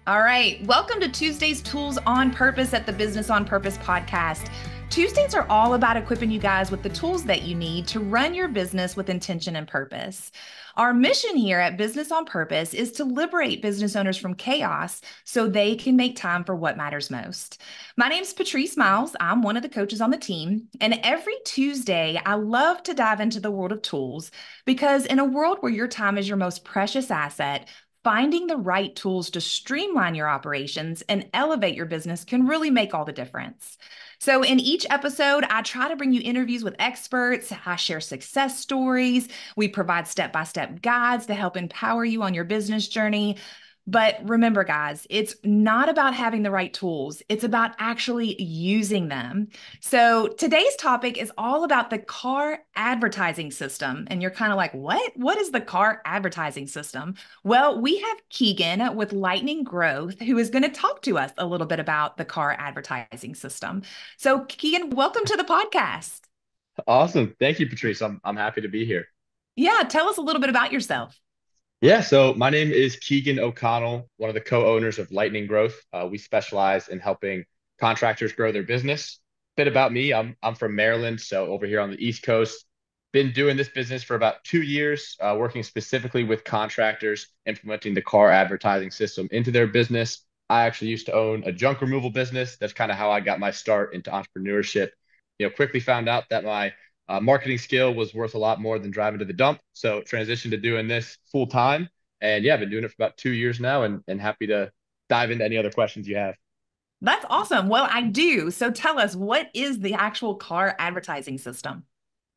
All right. Welcome to Tuesday's Tools on Purpose at the Business on Purpose podcast. Tuesdays are all about equipping you guys with the tools that you need to run your business with intention and purpose. Our mission here at Business on Purpose is to liberate business owners from chaos so they can make time for what matters most. My name's Patrice Miles. I'm one of the coaches on the team. And every Tuesday, I love to dive into the world of tools because in a world where your time is your most precious asset, finding the right tools to streamline your operations and elevate your business can really make all the difference. So in each episode, I try to bring you interviews with experts. I share success stories. We provide step-by-step guides to help empower you on your business journey. But remember, guys, it's not about having the right tools. It's about actually using them. So today's topic is all about the C.A.R.R advertising system. And you're kind of like, what? What is the C.A.R.R advertising system? Well, we have Keagan with Lightningrowth, who is going to talk to us a little bit about the C.A.R.R advertising system. So Keagan, welcome to the podcast. Awesome. Thank you, Patrice. I'm happy to be here. Yeah, tell us a little bit about yourself. Yeah, so my name is Keagan OConnell, one of the co-owners of Lightningrowth. We specialize in helping contractors grow their business. Bit about me, I'm from Maryland, so over here on the East Coast. Been doing this business for about 2 years, working specifically with contractors, implementing the C.A.R.R advertising system into their business. I actually used to own a junk removal business. That's kind of how I got my start into entrepreneurship. Quickly found out that my marketing skill was worth a lot more than driving to the dump. So transitioned to doing this full time. And yeah, I've been doing it for about 2 years now and happy to dive into any other questions you have. That's awesome. Well, I do. So tell us, what is the actual C.A.R.R advertising system?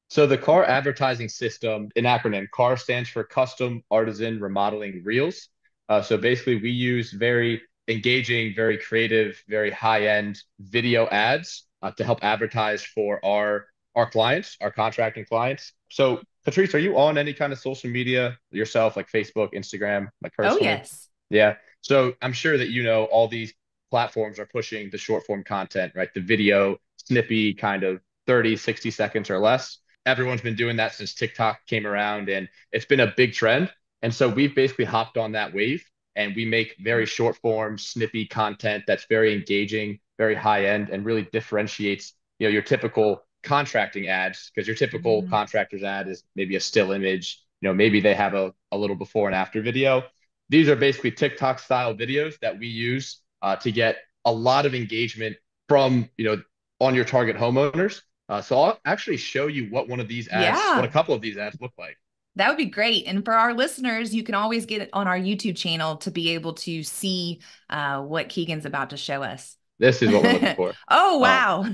So the C.A.R.R advertising system, an acronym, C.A.R.R stands for Custom Artisan Remodeling Reels. So basically we use very engaging, very creative, very high-end video ads to help advertise for our clients, our contracting clients. So, Patrice, are you on any kind of social media yourself, like Facebook, Instagram, like Oh, personally? yes. Yeah. So I'm sure that all these platforms are pushing the short form content, right? The video, snippy, kind of 30, 60 seconds or less. Everyone's been doing that since TikTok came around, and it's been a big trend. And so we've basically hopped on that wave, and we make very short form, snippy content that's very engaging, very high end, and really differentiates, your typical contracting ads, because your typical Mhm. contractor's ad is maybe a still image, maybe they have a little before and after video. These are basically TikTok style videos that we use to get a lot of engagement from, on your target homeowners. So I'll actually show you what a Yeah, couple of these ads look like. that would be great. And for our listeners, you can always get it on our YouTube channel to be able to see what Keagan's about to show us. This is what we're looking for. Oh, Um, wow.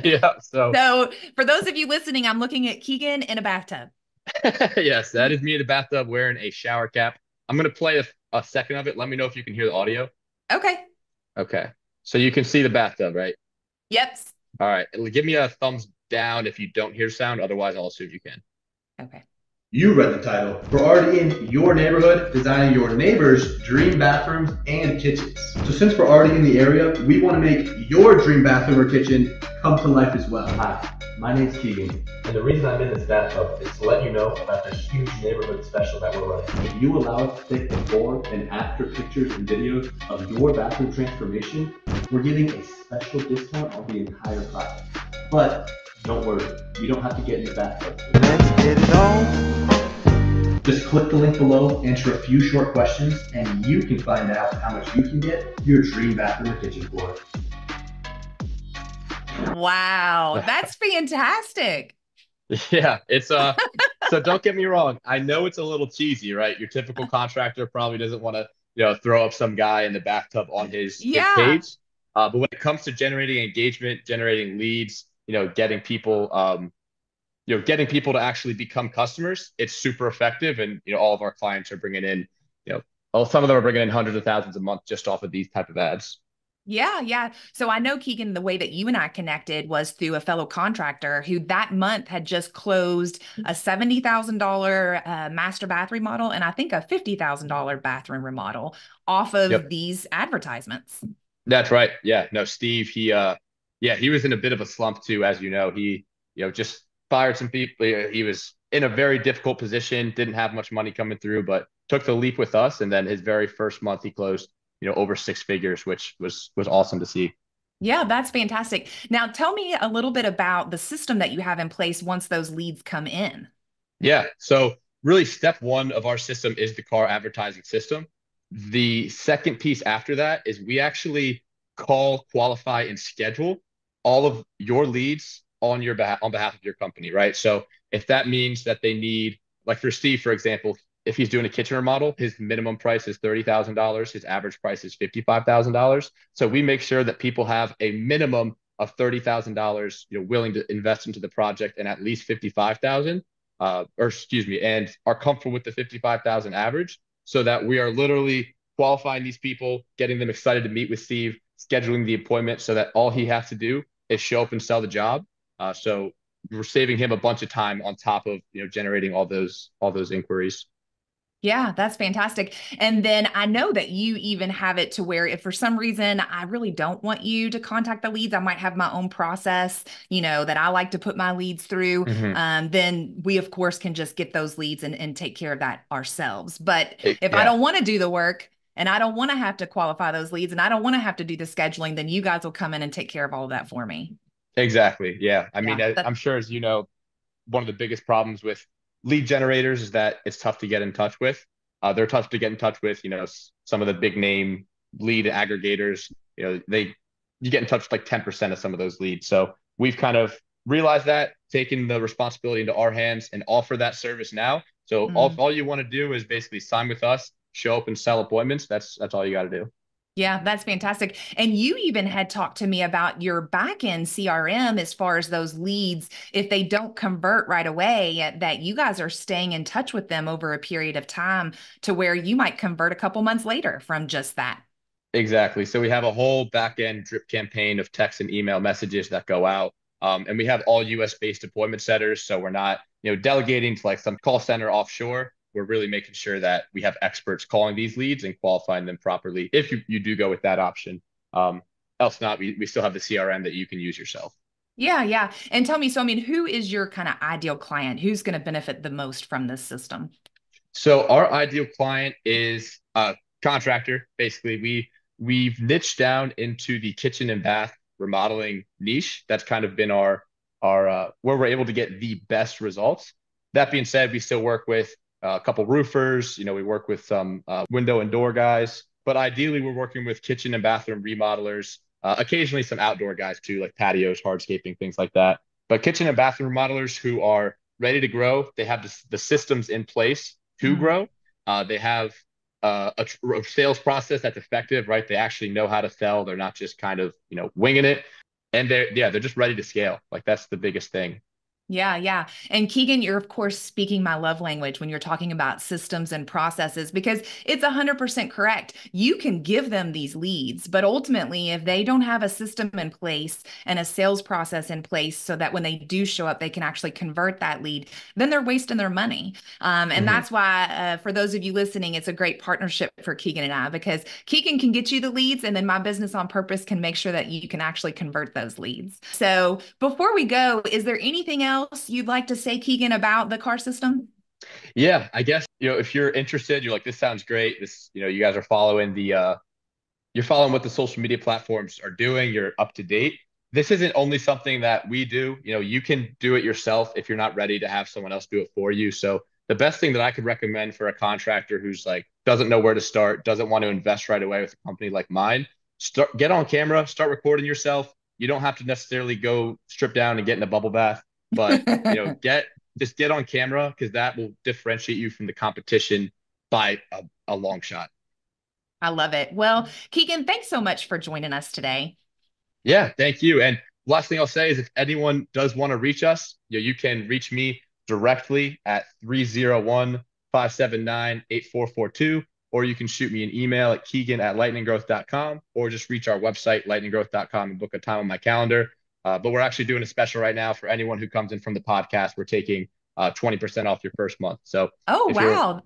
yeah. So So for those of you listening, I'm looking at Keagan in a bathtub. yes, that is me in the bathtub wearing a shower cap. I'm going to play a second of it. Let me know if you can hear the audio. Okay. Okay. So you can see the bathtub, right? Yep. All right. Give me a thumbs down if you don't hear sound. Otherwise, I'll assume you can. Okay. You read the title. We're already in your neighborhood, designing your neighbor's dream bathrooms and kitchens. So since we're already in the area, we want to make your dream bathroom or kitchen come to life as well. Hi, my name's Keagan, and the reason I'm in this bathtub is to let you know about this huge neighborhood special that we're running. If you allow us to take before and after pictures and videos of your bathroom transformation, we're giving a special discount on the entire project. But don't worry, you don't have to get in your bathtub. Let's get it on. Just click the link below, answer a few short questions, and you can find out how much you can get your dream bathroom or kitchen for. Wow. That's fantastic. Yeah, it's so don't get me wrong. I know it's a little cheesy, right? Your typical contractor probably doesn't want to, throw up some guy in the bathtub on his Yeah. page. But when it comes to generating engagement, generating leads, getting people to actually become customers, it's super effective. And, all of our clients are bringing in, some of them are bringing in hundreds of thousands a month just off of these type of ads. Yeah, yeah. So I know, Keagan, the way that you and I connected was through a fellow contractor who that month had just closed a $70,000 master bath remodel and I think a $50,000 bathroom remodel off of Yep. these advertisements. That's right. Yeah. No, Steve, he was in a bit of a slump too, as you know. He, just fired some people. He was in a very difficult position, didn't have much money coming through, but took the leap with us. And then his very first month, he closed over six figures, which was awesome to see. Yeah, that's fantastic. Now, tell me a little bit about the system that you have in place once those leads come in. Yeah. So really step one of our system is the car advertising system. The second piece after that is we actually call, qualify, and schedule all of your leads on behalf of your company, right? So if that means that they need, like for Steve, for example, if he's doing a kitchen remodel, his minimum price is $30,000. His average price is $55,000. So we make sure that people have a minimum of $30,000, willing to invest into the project, and at least 55,000, and are comfortable with the 55,000 average, so that we are literally qualifying these people, getting them excited to meet with Steve, scheduling the appointment so that all he has to do is show up and sell the job. So we're saving him a bunch of time on top of generating all those inquiries. Yeah, that's fantastic. And then I know that you even have it to where if for some reason I really don't want you to contact the leads, I might have my own process, that I like to put my leads through. Then we, of course, can just get those leads and take care of that ourselves. But if I don't want to do the work and I don't want to have to qualify those leads and I don't want to have to do the scheduling, then you guys will come in and take care of all of that for me. Exactly. Yeah. I mean, I'm sure, as you know, one of the biggest problems with lead generators is that it's tough to get in touch with. They're tough to get in touch with, some of the big name lead aggregators, you get in touch with like 10% of some of those leads. So we've kind of realized that, taken the responsibility into our hands and offer that service now. So all you want to do is basically sign with us, show up and sell appointments. That's all you got to do. Yeah, that's fantastic. And you even had talked to me about your back-end CRM as far as those leads, if they don't convert right away, that you guys are staying in touch with them over a period of time to where you might convert a couple months later from just that. Exactly. So we have a whole back-end drip campaign of text and email messages that go out. And we have all US-based appointment setters. So we're not, delegating to like some call center offshore. We're really making sure that we have experts calling these leads and qualifying them properly if you do go with that option. Else not, we still have the CRM that you can use yourself. Yeah, yeah. And tell me, so who is your kind of ideal client? Who's going to benefit the most from this system? So our ideal client is a contractor. Basically, we've niched down into the kitchen and bath remodeling niche. That's kind of been our where we're able to get the best results. That being said, we still work with a couple roofers, we work with some window and door guys, but ideally we're working with kitchen and bathroom remodelers, occasionally some outdoor guys too, like patios, hardscaping, things like that. But kitchen and bathroom remodelers who are ready to grow, they have the systems in place to grow. They have a sales process that's effective, right? They actually know how to sell. They're not just kind of, winging it. And they're just ready to scale. Like that's the biggest thing. Yeah, yeah. And Keagan, you're of course speaking my love language when you're talking about systems and processes, because it's 100% correct. You can give them these leads, but ultimately, if they don't have a system in place and a sales process in place so that when they do show up, they can actually convert that lead, then they're wasting their money. And that's why, for those of you listening, it's a great partnership for Keagan and I, because Keagan can get you the leads, and then my business on purpose can make sure that you can actually convert those leads. So before we go, is there anything else you'd like to say, Keagan, about the C.A.R.R system? Yeah, I guess, if you're interested, you're like, this sounds great. This, you guys are following you're following what the social media platforms are doing. You're up to date. This isn't only something that we do. You can do it yourself if you're not ready to have someone else do it for you. So the best thing that I could recommend for a contractor who's like, doesn't know where to start, doesn't want to invest right away with a company like mine, get on camera, start recording yourself. You don't have to necessarily go strip down and get in a bubble bath. But just get on camera, because that will differentiate you from the competition by a long shot. I love it. Well, Keagan, thanks so much for joining us today. Yeah, thank you. And last thing I'll say is, if anyone does want to reach us, you can reach me directly at 301-579-8442, or you can shoot me an email at keagan@lightningrowth.com, or just reach our website, lightningrowth.com, and book a time on my calendar. But we're actually doing a special right now for anyone who comes in from the podcast. We're taking 20% off your first month. So, wow.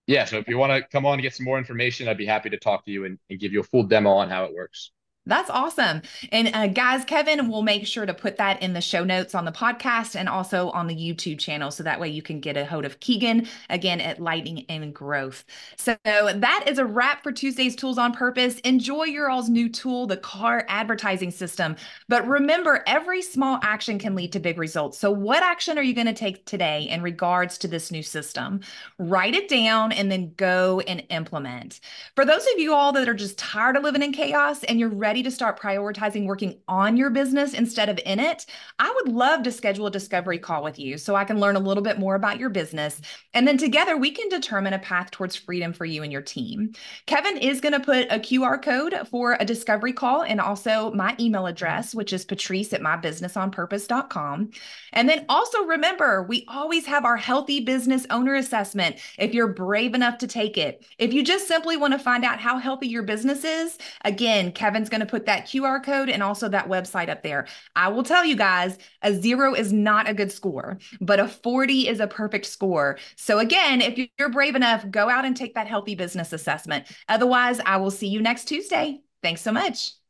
So if you want to come on and get some more information, I'd be happy to talk to you and give you a full demo on how it works. That's awesome. And guys, Kevin will make sure to put that in the show notes on the podcast and also on the YouTube channel. So that way you can get a hold of Keagan again at Lightning and Growth. So that is a wrap for Tuesday's Tools on Purpose. Enjoy your all's new tool, the C.A.R.R advertising system. But remember, every small action can lead to big results. So what action are you going to take today in regards to this new system? Write it down and then go and implement. For those of you all that are just tired of living in chaos and you're ready to start prioritizing working on your business instead of in it, I would love to schedule a discovery call with you so I can learn a little bit more about your business. And then together we can determine a path towards freedom for you and your team. Kevin is going to put a QR code for a discovery call and also my email address, which is patrice@mybusinessonpurpose.com. And then also remember, we always have our healthy business owner assessment if you're brave enough to take it. If you just simply want to find out how healthy your business is, again, Kevin's going to put that QR code and also that website up there. I will tell you guys, a 0 is not a good score, but a 40 is a perfect score. So again, if you're brave enough, go out and take that healthy business assessment. Otherwise, I will see you next Tuesday. Thanks so much.